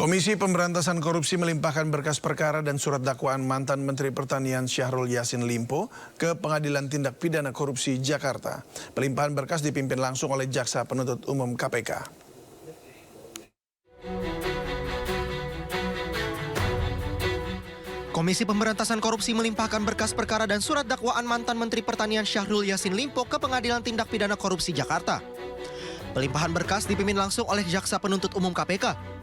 Komisi Pemberantasan Korupsi melimpahkan berkas perkara dan surat dakwaan mantan Menteri Pertanian Syahrul Yassin Limpo ke Pengadilan Tindak Pidana Korupsi Jakarta. Pelimpahan berkas dipimpin langsung oleh Jaksa Penuntut Umum KPK. Komisi Pemberantasan Korupsi melimpahkan berkas perkara dan surat dakwaan mantan Menteri Pertanian Syahrul Yassin Limpo ke Pengadilan Tindak Pidana Korupsi Jakarta. Pelimpahan berkas dipimpin langsung oleh Jaksa Penuntut Umum KPK.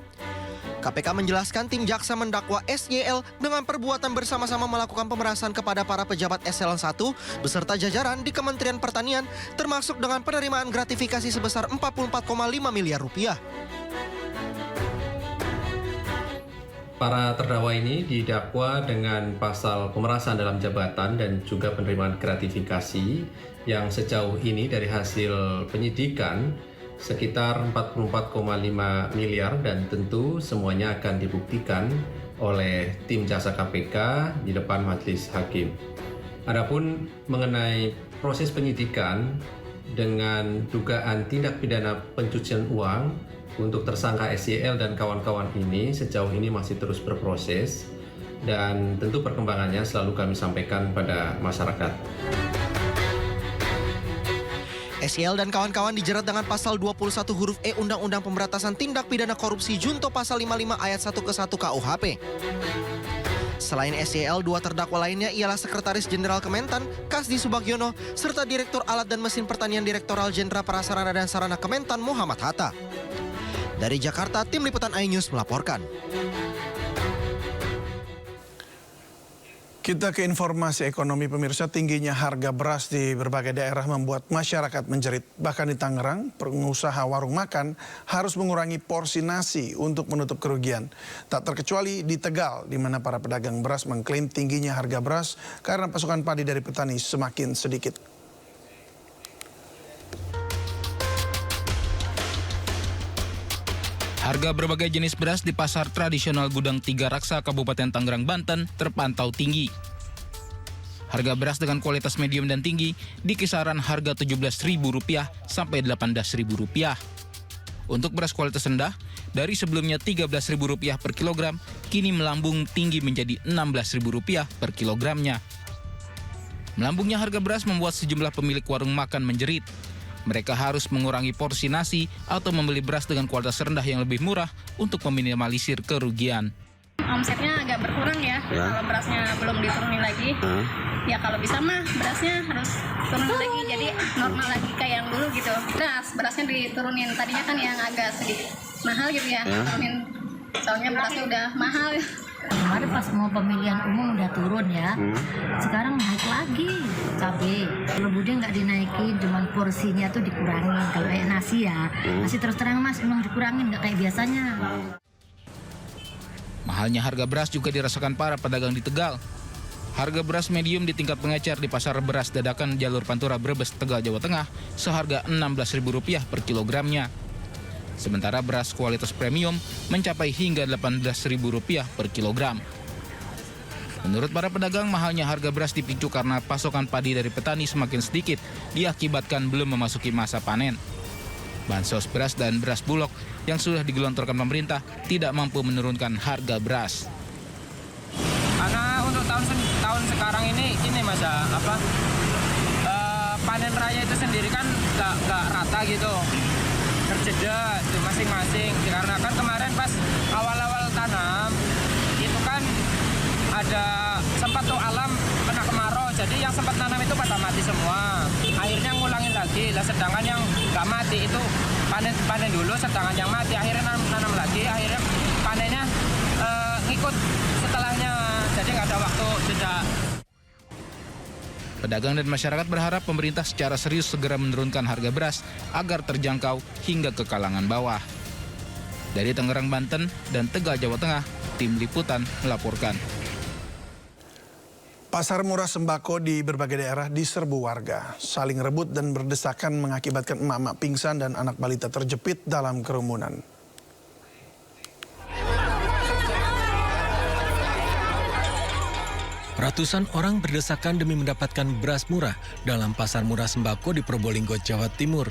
KPK menjelaskan tim jaksa mendakwa SYL dengan perbuatan bersama-sama melakukan pemerasan kepada para pejabat eselon 1 beserta jajaran di Kementerian Pertanian, termasuk dengan penerimaan gratifikasi sebesar 44,5 miliar rupiah. Para terdakwa ini didakwa dengan pasal pemerasan dalam jabatan dan juga penerimaan gratifikasi yang sejauh ini dari hasil penyidikan sekitar 44,5 miliar, dan tentu semuanya akan dibuktikan oleh tim jaksa KPK di depan majelis hakim. Adapun mengenai proses penyidikan dengan dugaan tindak pidana pencucian uang untuk tersangka SYL dan kawan-kawan ini sejauh ini masih terus berproses, dan tentu perkembangannya selalu kami sampaikan pada masyarakat. SYL dan kawan-kawan dijerat dengan pasal 21 huruf E Undang-Undang Pemberantasan Tindak Pidana Korupsi Junto pasal 55 ayat 1 ke 1 KUHP. Selain SYL, dua terdakwa lainnya ialah Sekretaris Jenderal Kementan, Kasdi Subagiono, serta Direktur Alat dan Mesin Pertanian Direktoral Jenderal Prasarana dan Sarana Kementan Muhammad Hatta. Dari Jakarta, Tim Liputan iNews melaporkan. Kita ke informasi ekonomi, pemirsa. Tingginya harga beras di berbagai daerah membuat masyarakat menjerit. Bahkan di Tangerang, pengusaha warung makan harus mengurangi porsi nasi untuk menutup kerugian. Tak terkecuali di Tegal, di mana para pedagang beras mengklaim tingginya harga beras karena pasokan padi dari petani semakin sedikit. Harga berbagai jenis beras di pasar tradisional Gudang Tiga Raksa, Kabupaten Tangerang, Banten terpantau tinggi. Harga beras dengan kualitas medium dan tinggi di kisaran harga Rp17.000 sampai Rp18.000. Untuk beras kualitas rendah, dari sebelumnya Rp13.000 per kilogram, kini melambung tinggi menjadi Rp16.000 per kilogramnya. Melambungnya harga beras membuat sejumlah pemilik warung makan menjerit. Mereka harus mengurangi porsi nasi atau membeli beras dengan kualitas rendah yang lebih murah untuk meminimalisir kerugian. Omsetnya agak berkurang ya. Kalau berasnya belum diturunin lagi. Ya kalau bisa mah berasnya harus turun lagi, jadi normal lagi kayak yang dulu gitu. Berasnya diturunin, tadinya kan yang agak sedikit mahal gitu ya. Turunin, soalnya berasnya udah mahal. Kemarin pas mau pemilihan umum udah turun ya, sekarang naik lagi cabai. Kalau budnya nggak dinaikin, cuman porsinya tuh dikurangin. Kalau kayak nasi ya, masih terus terang mas, emang dikurangin nggak kayak biasanya. Mahalnya harga beras juga dirasakan para pedagang di Tegal. Harga beras medium di tingkat pengecer di pasar beras dadakan jalur Pantura Brebes, Tegal, Jawa Tengah seharga Rp16.000 per kilogramnya. Sementara beras kualitas premium mencapai hingga Rp18.000 per kilogram. Menurut para pedagang, mahalnya harga beras dipicu karena pasokan padi dari petani semakin sedikit diakibatkan belum memasuki masa panen. Bansos beras dan beras bulog yang sudah digelontorkan pemerintah tidak mampu menurunkan harga beras. Karena untuk tahun sekarang ini mas ya, panen raya itu sendiri kan nggak rata gitu. Terjeda di masing-masing, dikarenakan kemarin pas awal-awal tanam itu kan ada sempat tuh alam kena kemarau, jadi yang sempat tanam itu pada mati semua. Akhirnya ngulangin lagi, sedangkan yang nggak mati itu panen dulu, sedangkan yang mati akhirnya nanam lagi, akhirnya panennya ngikut setelahnya, jadi nggak ada waktu jeda. Pedagang dan masyarakat berharap pemerintah secara serius segera menurunkan harga beras agar terjangkau hingga ke kalangan bawah. Dari Tangerang, Banten, dan Tegal, Jawa Tengah, Tim Liputan melaporkan. Pasar murah sembako di berbagai daerah diserbu warga. Saling rebut dan berdesakan mengakibatkan emak-emak pingsan dan anak balita terjepit dalam kerumunan. Ratusan orang berdesakan demi mendapatkan beras murah dalam pasar murah sembako di Probolinggo, Jawa Timur.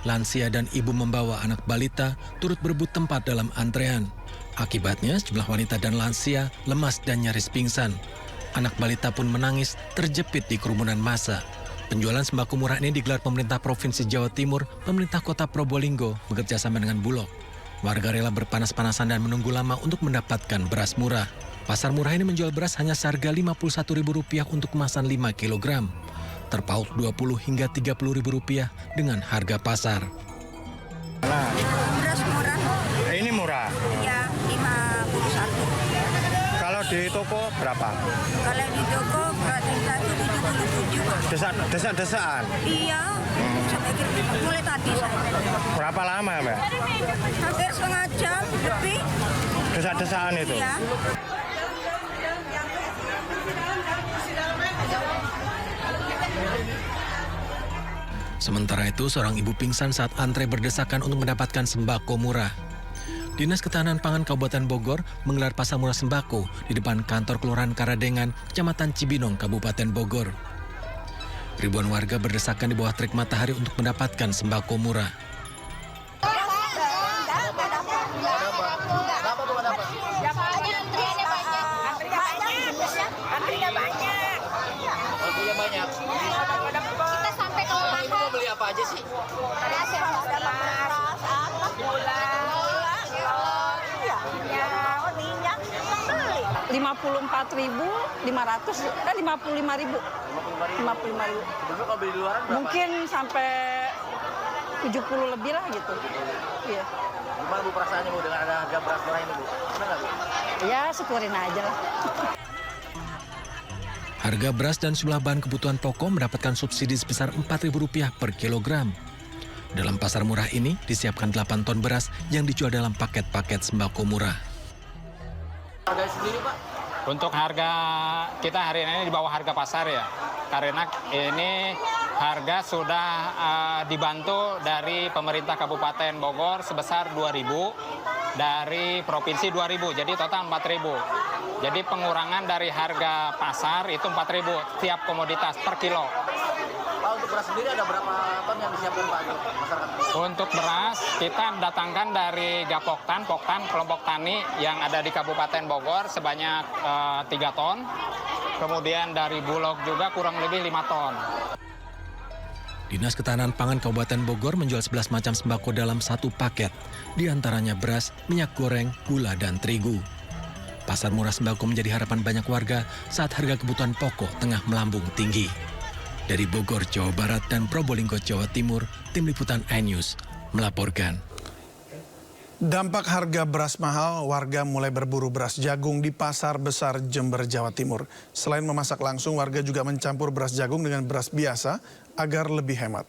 Lansia dan ibu membawa anak balita turut berebut tempat dalam antrean. Akibatnya sejumlah wanita dan lansia lemas dan nyaris pingsan. Anak balita pun menangis terjepit di kerumunan massa. Penjualan sembako murah ini digelar pemerintah Provinsi Jawa Timur, pemerintah kota Probolinggo bekerjasama dengan Bulog. Warga rela berpanas-panasan dan menunggu lama untuk mendapatkan beras murah. Pasar murah ini menjual beras hanya seharga Rp51.000 untuk kemasan 5 kg. Terpaut Rp20 hingga Rp30.000 dengan harga pasar. Beras murah. Ini murah. Ya, 51. Kalau di toko berapa? Kalau di toko beratnya itu 77. Desak-desaan. Iya. Sampai mulai tadi saya. Berapa lama, Mbak? Hampir setengah jam lebih. Desak-desaan itu? Iya. Sementara itu, seorang ibu pingsan saat antre berdesakan untuk mendapatkan sembako murah. Dinas Ketahanan Pangan Kabupaten Bogor menggelar pasar murah sembako di depan kantor Kelurahan Karadengan, Kecamatan Cibinong, Kabupaten Bogor. Ribuan warga berdesakan di bawah terik matahari untuk mendapatkan sembako murah. Apa aja sih? 54.500 dan 55.000. 55.000. Kalau beli di luar Mungkin sampai 70 lebih lah gitu. Iya. Gimana Bu perasaannya Bu dengan ada harga beras murah ini Bu? Benar nggak Bu? Ya syukurin aja lah. Harga beras dan sejumlah bahan kebutuhan pokok mendapatkan subsidi sebesar Rp4.000 per kilogram. Dalam pasar murah ini disiapkan 8 ton beras yang dijual dalam paket-paket sembako murah. Harga sendiri Pak? Untuk harga kita hari ini di bawah harga pasar ya. Karena ini harga sudah dibantu dari pemerintah Kabupaten Bogor sebesar 2.000, dari provinsi 2.000, jadi total 4.000. Jadi pengurangan dari harga pasar itu 4.000 tiap komoditas per kilo. Pak, untuk beras sendiri ada berapa ton yang disiapkan Pak untuk masyarakat? Untuk beras kita datangkan dari Gapoktan, kelompok tani yang ada di Kabupaten Bogor sebanyak 3 ton. Kemudian dari Bulog juga kurang lebih 5 ton. Dinas Ketahanan Pangan Kabupaten Bogor menjual 11 macam sembako dalam satu paket. Di antaranya beras, minyak goreng, gula, dan terigu. Pasar murah sembako menjadi harapan banyak warga saat harga kebutuhan pokok tengah melambung tinggi. Dari Bogor, Jawa Barat dan Probolinggo, Jawa Timur, Tim Liputan iNews melaporkan. Dampak harga beras mahal, warga mulai berburu beras jagung di Pasar Besar Jember, Jawa Timur. Selain memasak langsung, warga juga mencampur beras jagung dengan beras biasa agar lebih hemat.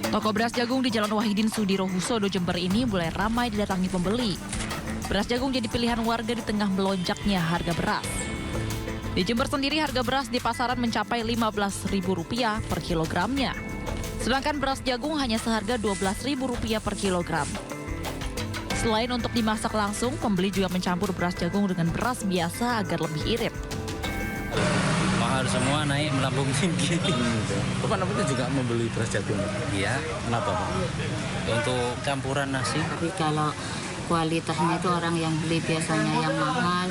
Toko beras jagung di Jalan Wahidin Sudirohusodo, Jember ini mulai ramai didatangi pembeli. Beras jagung jadi pilihan warga di tengah melonjaknya harga beras. Di Jember sendiri harga beras di pasaran mencapai Rp15.000 per kilogramnya. Sedangkan beras jagung hanya seharga Rp12.000 per kilogram. Selain untuk dimasak langsung, pembeli juga mencampur beras jagung dengan beras biasa agar lebih irit. Mahal semua, naik melambung tinggi. Bapak nampaknya juga membeli beras jagung? Iya. Kenapa Pak? Untuk campuran nasi. Tapi kalau kualitasnya itu orang yang beli biasanya yang mahal,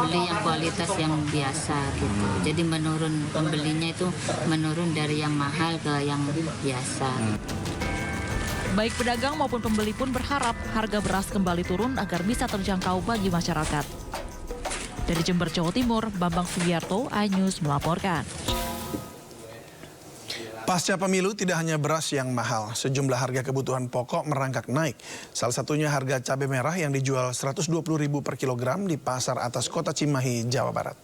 beli yang kualitas yang biasa gitu. Jadi menurun, pembelinya itu menurun dari yang mahal ke yang biasa. Baik pedagang maupun pembeli pun berharap harga beras kembali turun agar bisa terjangkau bagi masyarakat. Dari Jember, Jawa Timur, Bambang Sugiarto, iNews melaporkan. Pasca pemilu tidak hanya beras yang mahal, sejumlah harga kebutuhan pokok merangkak naik. Salah satunya harga cabai merah yang dijual Rp120.000 per kilogram di Pasar Atas Kota Cimahi, Jawa Barat.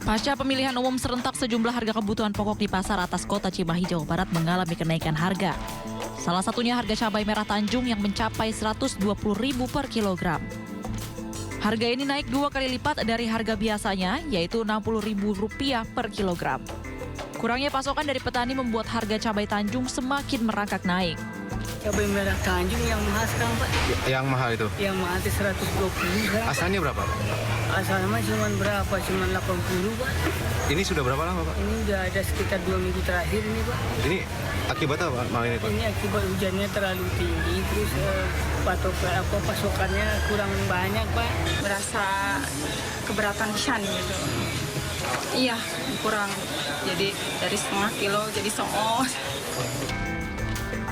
Pasca pemilihan umum serentak, sejumlah harga kebutuhan pokok di Pasar Atas Kota Cimahi, Jawa Barat mengalami kenaikan harga. Salah satunya harga cabai merah Tanjung yang mencapai Rp120.000 per kilogram. Harga ini naik 2 kali lipat dari harga biasanya, yaitu Rp60.000 per kilogram. Kurangnya pasokan dari petani membuat harga cabai Tanjung semakin merangkak naik. Cabai merah Tanjung yang mahal sekarang Pak. Yang mahal itu? Yang mahal itu 120. Asalnya berapa? asalnya mah cuma berapa? Cuma 80, Pak. Ini sudah berapa lama, Pak? Ini udah ada sekitar 2 minggu terakhir ini, Pak. Ini akibat apa, Pak, ini, Pak? Ini akibat hujannya terlalu tinggi, terus pasokannya kurang banyak, Pak. Berasa keberatan pisan gitu. Iya, kurang. Jadi dari setengah kilo jadi seos.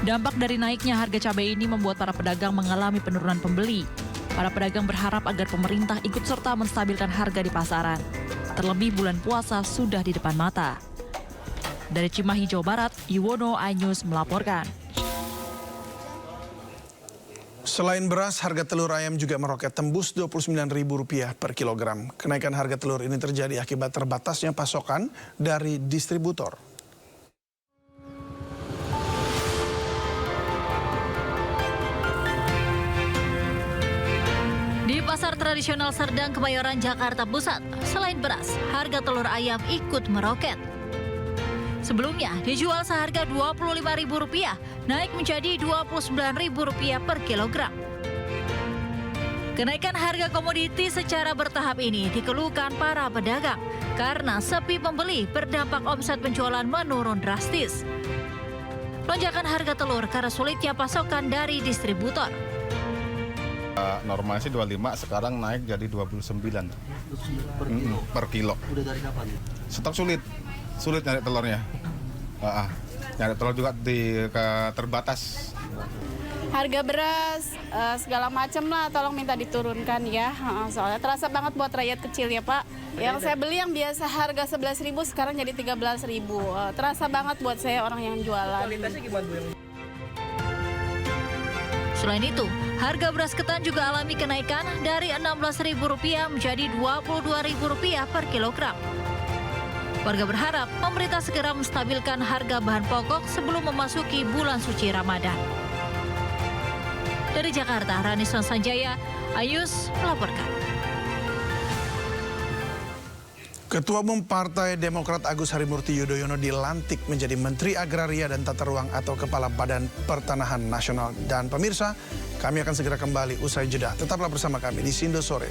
Dampak dari naiknya harga cabai ini membuat para pedagang mengalami penurunan pembeli. Para pedagang berharap agar pemerintah ikut serta menstabilkan harga di pasaran. Terlebih bulan puasa sudah di depan mata. Dari Cimahi, Jawa Barat, Yuwono, iNews melaporkan. Selain beras, harga telur ayam juga meroket tembus Rp29.000 per kilogram. Kenaikan harga telur ini terjadi akibat terbatasnya pasokan dari distributor. Di pasar tradisional Serdang, Kebayoran, Jakarta Pusat, selain beras, harga telur ayam ikut meroket. Sebelumnya dijual seharga Rp25.000, naik menjadi Rp29.000 per kilogram. Kenaikan harga komoditi secara bertahap ini dikeluhkan para pedagang karena sepi pembeli berdampak omset penjualan menurun drastis. Lonjakan harga telur karena sulitnya pasokan dari distributor. Normalnya sih 25, sekarang naik jadi 29 per kilo. Udah dari kapan? Stok sulit nyari telurnya. Nyari telur juga terbatas. Harga beras segala macam lah, tolong minta diturunkan ya. Soalnya terasa banget buat rakyat kecil ya, Pak. Yang saya beli yang biasa harga 11.000 sekarang jadi 13.000. Terasa banget buat saya orang yang jualan. Selain itu, harga beras ketan juga alami kenaikan dari Rp16.000 menjadi Rp22.000 per kilogram. Warga berharap pemerintah segera menstabilkan harga bahan pokok sebelum memasuki bulan suci Ramadan. Dari Jakarta, Ranison Sanjaya, iNews melaporkan. Ketua Umum Partai Demokrat Agus Harimurti Yudhoyono dilantik menjadi Menteri Agraria dan Tata Ruang atau Kepala Badan Pertanahan Nasional. Dan pemirsa, kami akan segera kembali usai jeda. Tetaplah bersama kami di Sindo Sore.